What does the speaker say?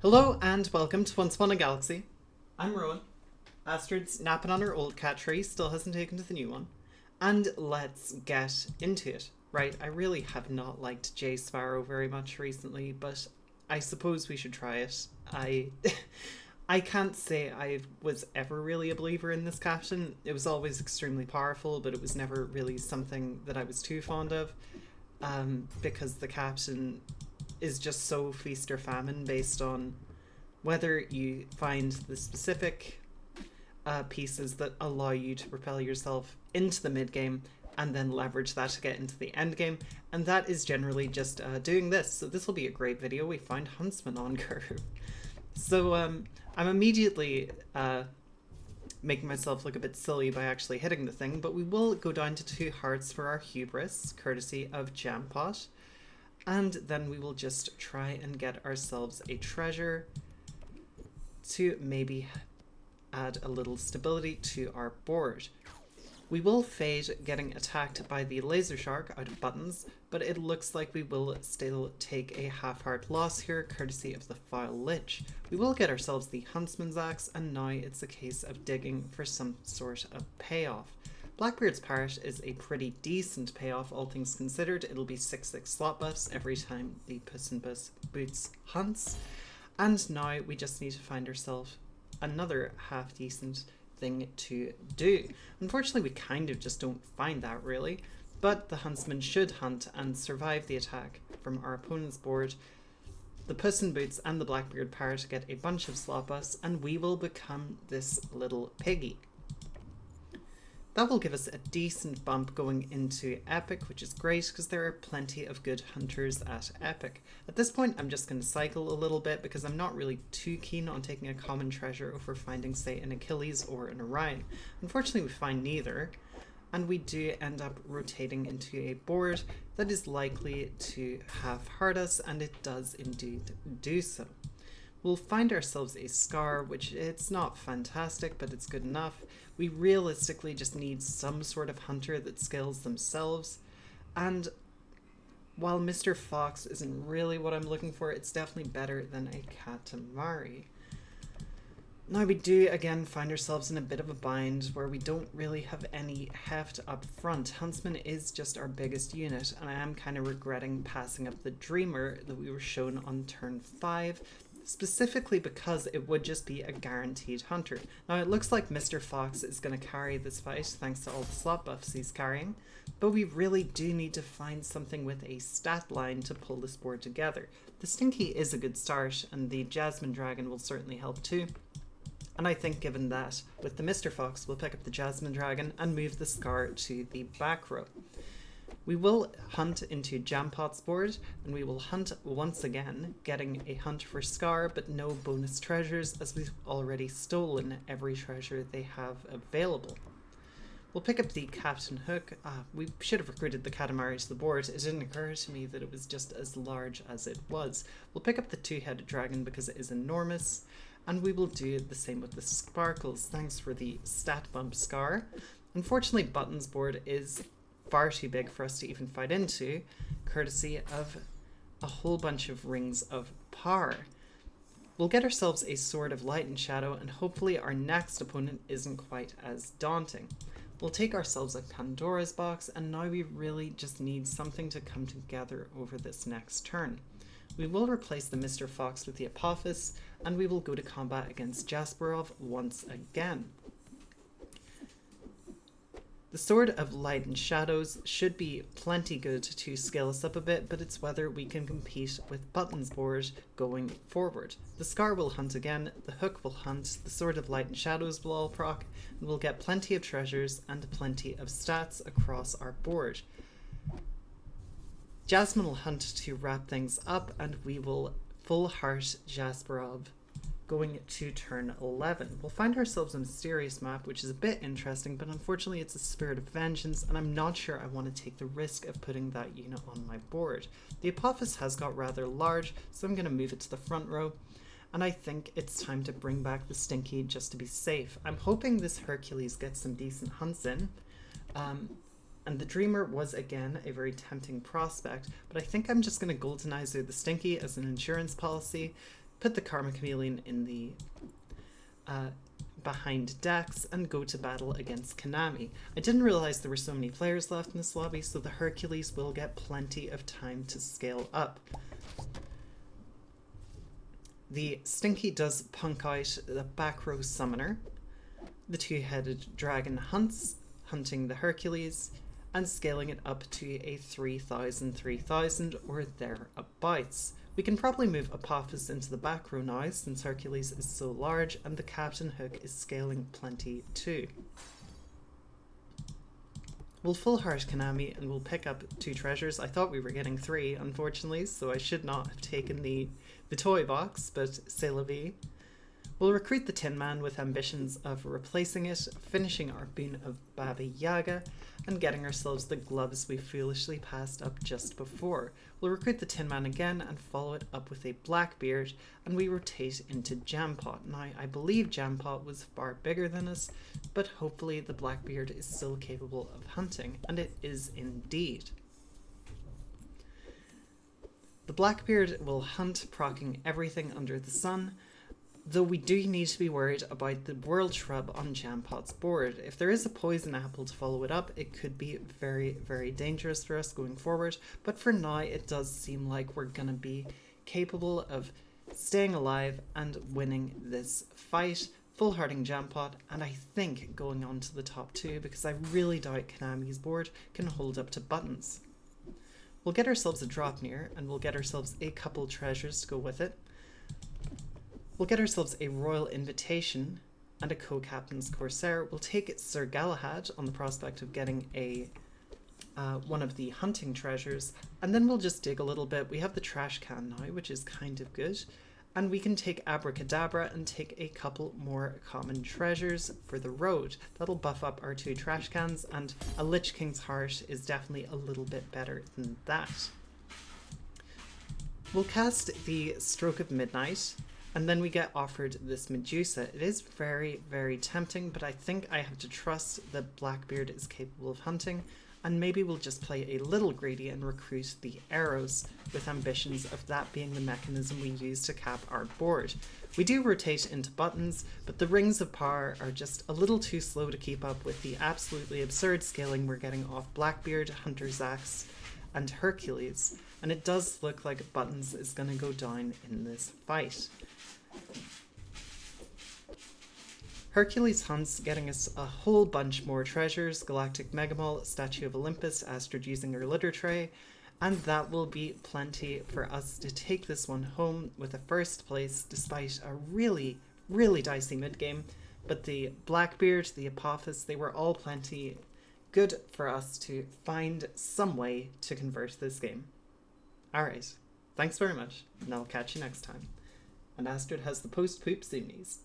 Hello and welcome to Once Upon a Galaxy. I'm Rowan. Astrid's napping on her old cat tree, still hasn't taken to the new one. And let's get into it. Right, I really have not liked J Sparrow very much recently, but I suppose we should try it. I can't say I was ever really a believer in this captain. It was always extremely powerful, but it was never really something that I was too fond of. Because the captain is just so feast or famine based on whether you find the specific pieces that allow you to propel yourself into the mid game and then leverage that to get into the end game, and that is generally just doing this. So this will be a great video. We find Huntsman on curve. So I'm immediately making myself look a bit silly by actually hitting the thing, but we will go down to 2 hearts for our hubris, courtesy of Jampot. And then we will just try and get ourselves a treasure to maybe add a little stability to our board. We will fade getting attacked by the laser shark out of buttons, but it looks like we will still take a half-heart loss here, courtesy of the foul lich. We will get ourselves the huntsman's axe, and now it's a case of digging for some sort of payoff. Blackbeard's Parrot is a pretty decent payoff, all things considered. It'll be 6/6 slot buffs every time the Puss in Boots hunts. And now we just need to find ourselves another half-decent thing to do. Unfortunately, we kind of just don't find that really, but the Huntsman should hunt and survive the attack from our opponent's board. The Puss in Boots and the Blackbeard Parrot get a bunch of slot buffs, and we will become this little piggy. That will give us a decent bump going into Epic, which is great because there are plenty of good hunters at Epic. At this point, I'm just going to cycle a little bit because I'm not really too keen on taking a common treasure over finding, say, an Achilles or an Orion. Unfortunately, we find neither, and we do end up rotating into a board that is likely to half-heart us, and it does indeed do so. We'll find ourselves a Scar, which it's not fantastic, but it's good enough. We realistically just need some sort of hunter that scales themselves. And while Mr. Fox isn't really what I'm looking for, it's definitely better than a Katamari. Now we do again find ourselves in a bit of a bind where we don't really have any heft up front. Huntsman is just our biggest unit, and I am kind of regretting passing up the Dreamer that we were shown on turn 5. Specifically because it would just be a guaranteed hunter. Now it looks like Mr. Fox is going to carry this fight thanks to all the slot buffs he's carrying, but we really do need to find something with a stat line to pull this board together. The Stinky is a good start, and the Jasmine Dragon will certainly help too. And I think given that, with the Mr. Fox, we'll pick up the Jasmine Dragon and move the Scar to the back row. We will hunt into Jampot's board, and we will hunt once again, getting a hunt for Scar, but no bonus treasures, as we've already stolen every treasure they have available. We'll pick up the Captain Hook. We should have recruited the Katamari to the board. It didn't occur to me that it was just as large as it was. We'll pick up the 2-headed dragon because it is enormous, and we will do the same with the Sparkles. Thanks for the stat bump, Scar. Unfortunately, Button's board is far too big for us to even fight into, courtesy of a whole bunch of rings of power. We'll get ourselves a Sword of Light and Shadow, and hopefully our next opponent isn't quite as daunting. We'll take ourselves a Pandora's box, and now we really just need something to come together over this next turn. We will replace the Mr. Fox with the Apophis, and we will go to combat against Jasperov once again. The Sword of Light and Shadows should be plenty good to scale us up a bit, but it's whether we can compete with Button's board going forward. The Scar will hunt again, the Hook will hunt, the Sword of Light and Shadows will all proc, and we'll get plenty of treasures and plenty of stats across our board. Jasmine will hunt to wrap things up, and we will full heart Jasperov going to turn 11. We'll find ourselves a mysterious map, which is a bit interesting, but unfortunately it's a Spirit of Vengeance, and I'm not sure I want to take the risk of putting that unit on my board. The Apophis has got rather large, so I'm going to move it to the front row, and I think it's time to bring back the Stinky just to be safe. I'm hoping this Hercules gets some decent hunts in, and the Dreamer was again a very tempting prospect, but I think I'm just going to Goldenizer the Stinky as an insurance policy. put the Karma Chameleon in the behind Dex, and go to battle against Konami. I didn't realize there were so many players left in this lobby, so the Hercules will get plenty of time to scale up. The Stinky does punk out the back row summoner. The two-headed dragon hunting the Hercules, and scaling it up to a 3000 or thereabouts. We can probably move Apophis into the back row now, since Hercules is so large, and the Captain Hook is scaling plenty too. We'll full heart Konami and we'll pick up 2 treasures. I thought we were getting 3, unfortunately, so I should not have taken the toy box, but c'est la vie. We'll recruit the Tin Man with ambitions of replacing it, finishing our boon of Baba Yaga, and getting ourselves the gloves we foolishly passed up just before. We'll recruit the Tin Man again and follow it up with a Blackbeard, and we rotate into Jampot. Now, I believe Jampot was far bigger than us, but hopefully the Blackbeard is still capable of hunting, and it is indeed. The Blackbeard will hunt, proccing everything under the sun, though we do need to be worried about the World Shrub on Jampot's board. If there is a Poison Apple to follow it up, it could be very, very dangerous for us going forward, but for now it does seem like we're going to be capable of staying alive and winning this fight, full-hearting Jampot, and I think going on to the top 2, because I really doubt Konami's board can hold up to buttons. We'll get ourselves a Dropnir, and we'll get ourselves a couple treasures to go with it. We'll get ourselves a Royal Invitation and a Co-Captain's Corsair. We'll take Sir Galahad on the prospect of getting a one of the hunting treasures, and then we'll just dig a little bit. We have the trash can now, which is kind of good, and we can take Abracadabra and take a couple more common treasures for the road. That'll buff up our 2 trash cans, and a Lich King's Heart is definitely a little bit better than that. We'll cast the Stroke of Midnight, and then we get offered this Medusa. It is very, very tempting, but I think I have to trust that Blackbeard is capable of hunting, and maybe we'll just play a little greedy and recruit the arrows, with ambitions of that being the mechanism we use to cap our board. We do rotate into buttons, but the Rings of Power are just a little too slow to keep up with the absolutely absurd scaling we're getting off Blackbeard, Hunter's Axe, and Hercules, and it does look like buttons is going to go down in this fight. Hercules hunts, getting us a whole bunch more treasures, Galactic Megamall, Statue of Olympus, Astrid using her litter tray, and that will be plenty for us to take this one home with a first place, despite a really, really dicey mid-game. But the Blackbeard, the Apophis, they were all plenty good for us to find some way to convert this game. Alright, thanks very much, and I'll catch you next time. And Astrid has the post-poop zoomies.